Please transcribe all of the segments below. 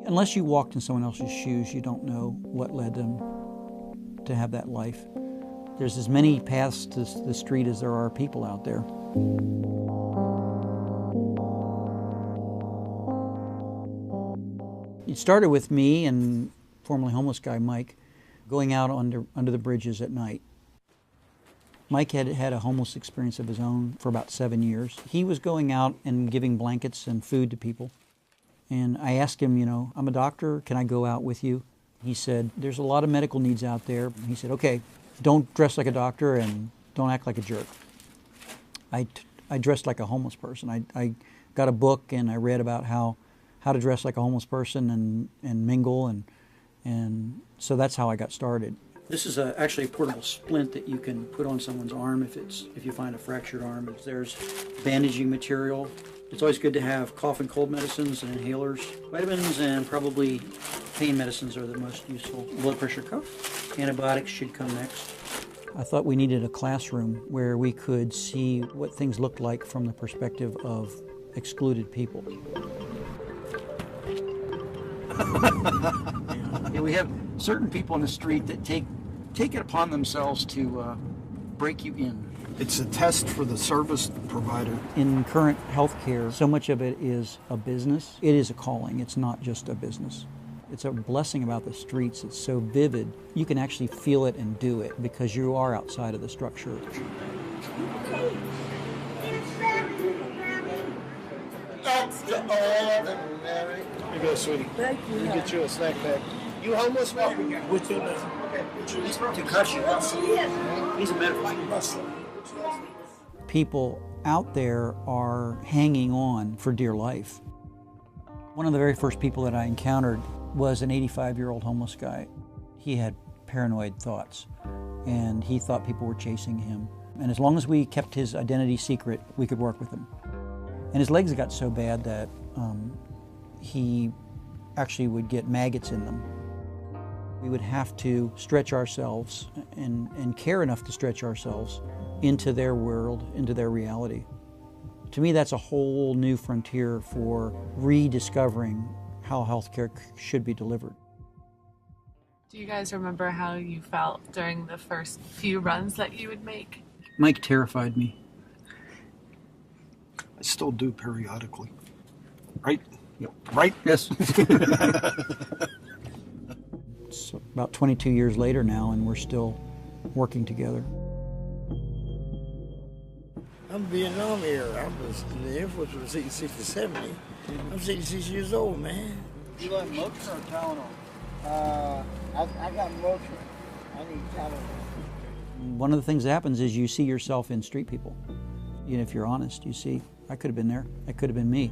Unless you walked in someone else's shoes, you don't know what led them to have that life. There's as many paths to the street as there are people out there. It started with me and formerly homeless guy Mike going out under the bridges at night. Mike had had a homeless experience of his own for about 7 years. He was going out and giving blankets and food to people. And I asked him, you know, I'm a doctor, can I go out with you? He said, there's a lot of medical needs out there. He said, okay, don't dress like a doctor and don't act like a jerk. I dressed like a homeless person. I got a book and I read about how to dress like a homeless person and mingle, and so that's how I got started. This is actually a portable splint that you can put on someone's arm if you find a fractured arm. There's bandaging material. It's always good to have cough and cold medicines and inhalers. Vitamins and probably pain medicines are the most useful. Blood pressure cuff. Antibiotics should come next. I thought we needed a classroom where we could see what things looked like from the perspective of excluded people. Yeah, we have certain people in the street that take it upon themselves to break you in. It's a test for the service provider. In current healthcare, so much of it is a business. It is a calling. It's not just a business. It's a blessing about the streets. It's so vivid. You can actually feel it and do it because you are outside of the structure. That's the order, Mary. Here you go, sweetie. Thank you. You get you a snack bag. You homeless, man? What's your name? He's Takashi. He's a medical. People out there are hanging on for dear life. One of the very first people that I encountered was an 85-year-old homeless guy. He had paranoid thoughts, and he thought people were chasing him. And as long as we kept his identity secret, we could work with him. And his legs got so bad that he actually would get maggots in them. We would have to stretch ourselves and care enough to stretch ourselves into their world, into their reality. To me, that's a whole new frontier for rediscovering how healthcare should be delivered. Do you guys remember how you felt during the first few runs that you would make? Mike terrified me. I still do periodically. Right? Yep. Right? Yes. It's about 22 years later now, and we're still working together. I'm Vietnam era. I was in the Air Force from 66 to 70. I'm 66 years old, man. You want Motrin or Tylenol? I got Motrin. I need Tylenol. One of the things that happens is you see yourself in street people. You know, if you're honest, you see, I could have been there. That could have been me.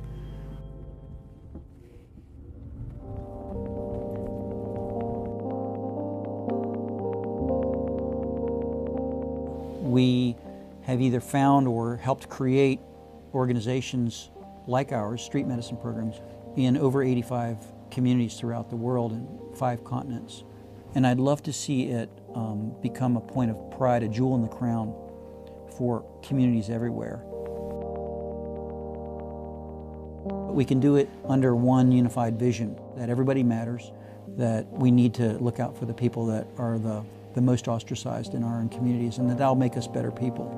We have either found or helped create organizations like ours, street medicine programs, in over 85 communities throughout the world and 5 continents. And I'd love to see it become a point of pride, a jewel in the crown for communities everywhere. But we can do it under one unified vision, that everybody matters, that we need to look out for the people that are the most ostracized in our own communities, and that'll make us better people.